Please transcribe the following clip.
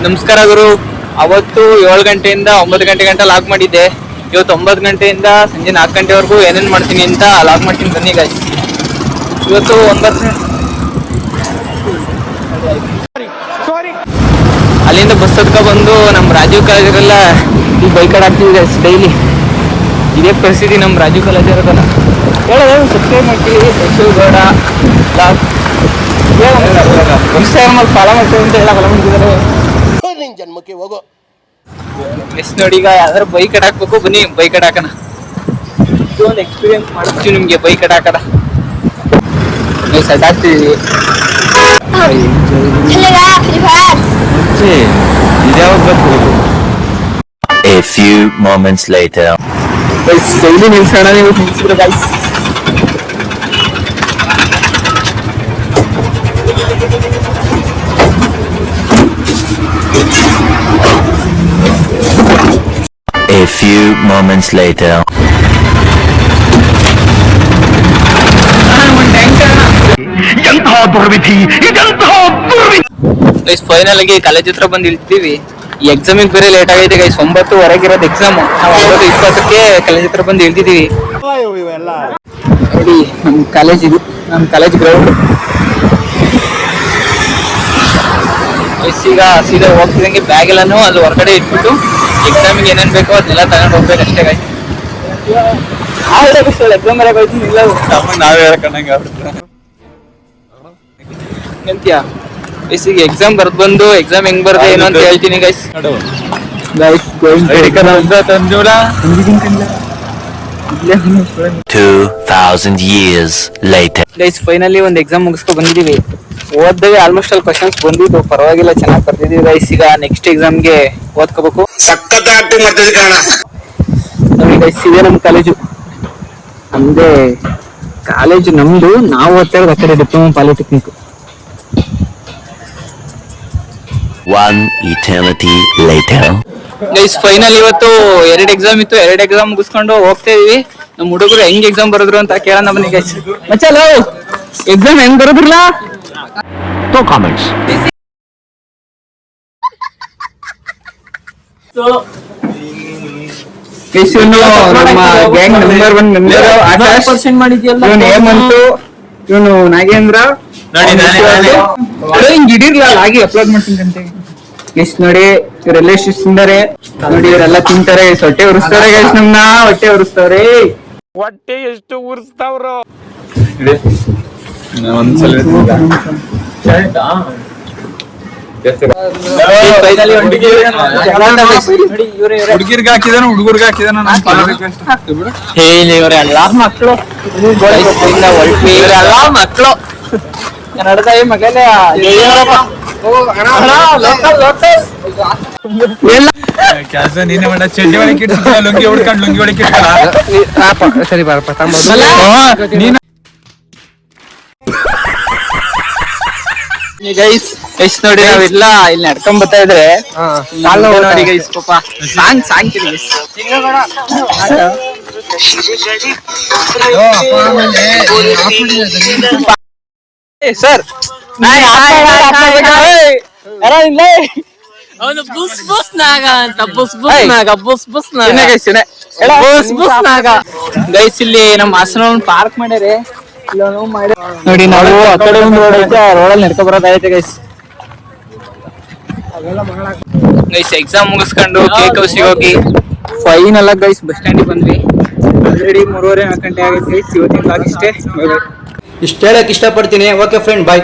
ನಮಸ್ಕಾರ ಗುರು. ಅವತ್ತು 7 ಗಂಟೆಯಿಂದ 9 ಗಂಟೆ ಗಂಟ ಲಾಗ್ ಮಾಡಿದ್ದೆ. ಇವತ್ತು 9 ಗಂಟೆಯಿಂದ ಸಂಜೆ 4 ಗಂಟೆವರೆಗೂ ಏನೇನು ಮಾಡ್ತೀನಿ ಅಂತ ಲಾಗ್ ಮಾಡ್ತೀನಿ ಬನ್ನಿ ಗಾಯ್ಸ್. ಇವತ್ತು 9 ಅಲ್ಲಿಂದ ಬಸ್ ಹತ್ಕ ಬಂದು ನಮ್ಮ ರಾಜೀವ್ ಕಾಲೇಜರೆಲ್ಲ ಈ ಬೈಕ್ ಆಡ್ತೀವಿ ಗಾಯ್ಸ್. ಡೈಲಿ ಇದೇ ಪರಿಸ್ಥಿತಿ ನಮ್ಮ ರಾಜೀವ್ ಕಾಲೇಜ್ ಇರೋದಲ್ಲ. ಹೇಳೋದು ಸಬ್ಸ್ಕ್ರೈಬ್ ಮಾಡ್ತೀವಿ. ಶಶು ಗೌಡ ಲಾಗ್ ಇನ್ಸ್ಟಾಗ್ರಾಮಲ್ಲಿ ಫಾಲೋ ಮಾಡ್ತೀವಿ ಅಂತ ಎಲ್ಲ ಫಾಲೋ ಮಾಡ್ತಿದ್ದಾರೆ. ಜನ್ಮಕ್ಕೆ ಹೋಗೋ ಎಸ್ ನೋಡಿ, ಈಗ ಯಾವ್ದಾರು ಬೈಕ್ ಅಡಾಕ್ಬೇಕು, ಬನ್ನಿ ಬೈಕ್ ಅಡಾಕನ. ಒಂದು ಎಕ್ಸ್ಪೀರಿಯನ್ಸ್ ಮಾಡ್ತೀವಿ ನಿಮ್ಗೆ ಬೈಕ್ ಅಡಾಕದ. ಅಡ್ಡಾಡ್ತಿದೀವಿ. A few moments later. Daily ನಿಲ್ಸೋಣ, ನೀವು ನಿಲ್ಸಿದ್ರೆ guys. A few moments later. Final ಆಗಿ ಕಾಲೇಜ್ ಹತ್ರ ಬಂದು ಇಳ್ತೀವಿ. ಈ ಎಕ್ಸಾಮಿಗೆ ಬೇರೆ ಲೇಟ್ ಆಗೈತೆ ಗೈಸ್. 9:15 ಇರೋದು ಎಕ್ಸಾಮ್. ನಾವು 9:20ಕ್ಕೆ ಕಾಲೇಜ್ ಹತ್ರ ಬಂದು ಇಳ್ತಿದೀವಿ. ನೋಡಿ ನಮ್ಮ ಕಾಲೇಜ್, ಇದು ನಮ್ಮ ಕಾಲೇಜ್ ಗ್ರೌಂಡ್. ಈಗ ಸೀದಾ ಹೋಗ್ತಿದಂಗೆ ಬ್ಯಾಗ್ ಎಲ್ಲಾನು ಅಲ್ಲಿ ಹೊರಗಡೆ ಇಟ್ಬಿಟ್ಟು ಎಕ್ಸಾಮಿಗೆ ಏನೇನು ಬೇಕೋ ಅದನ್ನೆಲ್ಲ ತಗೊಂಡು ಹೋಗ್ಬೇಕು ಅಷ್ಟೇ ಗೈಸ್. ಎಕ್ಸಾಮ್ ಬರಕ್ ಹೋಯ್ತೀನಿ, ಇಲ್ಲ ನಾವೇ ಹೇಳ್ಕೊಂಡಂಗೆ ಎಂತೀಯ ಈಗ ಎಕ್ಸಾಮ್ ಬರ್ದ್ ಬಂದು ಎಕ್ಸಾಮ್ ಹೆಂಗ್ ಬರ್ದೆ ಏನೋ ಅಂತ ಹೇಳ್ತೀನಿ guys. Guys 2000 years later. Guys finally ಒಂದು ಎಕ್ಸಾಮ್ ಮುಗಿಸ್ಕೊ ಬಂದಿದೀವಿ. ಓದ್ದವೆ ಆಲ್ಮೋಸ್ಟ್ ಅಲ್ಲಿ ಕ್ವಶನ್ಸ್ ಬಂದಿದ್ದು, ಪರವಾಗಿಲ್ಲ ಚೆನ್ನಾಗಿ ಬರ್ತಿದೀವಿ ಗೈಸ್. ಈಗ ನೆಕ್ಸ್ಟ್ ಎಕ್ಸಾಮ್ಗೆ ಓದ್ಕೋಬೇಕು. ನೋಡಿ ಗೈಸ್, ಇದೇ ನಮ್ಮ ಕಾಲೇಜು. ನಮ್ದೇ ಕಾಲೇಜು ನಮ್ದು. ನಾವು ಓದ್ತಾ ಇರೋದು ಆ ಕಡೆ diploma polytechnic. One eternity later. Guys final ಇವತ್ತು 2 ಎಕ್ಸಾಮ್ ಇತ್ತು. 2 ಎಕ್ಸಾಮ್ ಮುಗಿಸ್ಕೊಂಡು ಹೋಗ್ತಾ ಇದೀವಿ. ನಮ್ಮ ಹುಡುಗರು ಹೆಂಗ್ ಎಕ್ಸಾಮ್ ಬರೆದ್ರು ಅಂತ ಕೇಳೋಣ ಬನ್ನಿ ಗೈಸ್. ಮಚ್ಚಲ್ಲ ಎಕ್ಸಾಮ್ ಹೆಂಗ್ ಬರೋದ್ರಲ್ಲ? No comments. ನಮ್ಮ ಗ್ಯಾಂಗ್ ನಂಬರ್ 1 ಮೆಂಬರ್ ಆಕಾಶ್ ಇವನು ಹೇಮಂತು, ಇವನು ನಾಗೇಂದ್ರ. ಹಿಂಗ್ ಇಡಿರ್ಲ ಆಗಿ ಅಪ್ಲೋಡ್ ಮಾಡ್ತೀನಿ ಅಂತ ಗೈಸ್. ನೋಡಿ ಇವರೆಲ್ಲ ಶಿಸ್ತಿದ್ದಾರೆ. ನೋಡಿ ಇವರೆಲ್ಲ ತಿಂತಾರೆ, ಹೊಟ್ಟೆ ಉರಿಸ್ತಾರೆ ಗೈಸ್. ನಮ್ನ ಹೊಟ್ಟೆ ಉರಿಸ್ತಾವ್ರೆ. ಹೊಟ್ಟೆ ಎಷ್ಟು ಉರ್ಸ್ತಾವ್ರು. ಹುಡುಗಿರ್ಗ ಹಾಕಿದಾನ, ಹುಡುಗರ್ಗ ಹಾಕಿದಾನ. ಇವರೆಲ್ಲ ಮಕ್ಕಳು, ಇವರೆಲ್ಲ ಮಕ್ಕಳು ಕನ್ನಡದ ಮಗಲೇ. ಕೆಲಸ ನೀನೆ ಮಾಡ. ಚಡ್ಡಿ ಒಳಗೆ ಇಟ್ಟು ಲುಂಗಿ ಹುಡ್ಕೊಂಡು ಲುಂಗಿ ಒಳಗೆ ಇಟ್ಟು ಸರಿ ಬರಪ್ಪ ಗೈಸ್. ಗೈಸ್ ನೋಡಿ ನಾವೆಲ್ಲ ಇಲ್ಲಿ ನಡ್ಕೊಂಡ್ ಬರ್ತಾ ಇದ್ರೆ ನೋಡಿ ಗೈಸ್. ಪಾಪ ಸಾಂಗ್ ಸರ್ ಅವನು ಬುಸ್ ಬುಸ್ ನಾಗ ಅಂತ ಬುಸ್ ನಾಗ. ಗೈಸ್ ಇಲ್ಲಿ ನಮ್ಮ ಹಾಸನ ಪಾರ್ಕ್ ಮಾಡ್ಯಾರೆ. ನೋಡಿ ನಾವು ಆ ಕಡೆ ಒಂದು ರೋಡ್ ಐತೆ, ಆ ರೋಡಲ್ಲಿ ನಡ್ಕೊಂಡ್ ಬರೋದೈತೆ ಗೈಸ್. ಗೈಸ್ ಎಕ್ಸಾಮ್ ಮುಗಿಸ್ಕೊಂಡು ಕೇಕ್ ಹೌಸಿಗೆ ಹೋಗಿ ಫೈನಲ್ ಆಗಿ ಗೈಸ್ ಬಸ್ ಸ್ಟ್ಯಾಂಡಿಗೆ ಬಂದ್ವಿ. ಆಲ್ರೆಡಿ 3:30-4 ಗಂಟೆ ಆಗೈತೆ ಗೈಸ್. ಇವತ್ತಿನ ಲಾಗ್ ಇಷ್ಟೇ. ಇಷ್ಟ ಹೇಳಕ್ ಇಷ್ಟಪಡ್ತೀನಿ. ಓಕೆ ಫ್ರೆಂಡ್, ಬಾಯ್.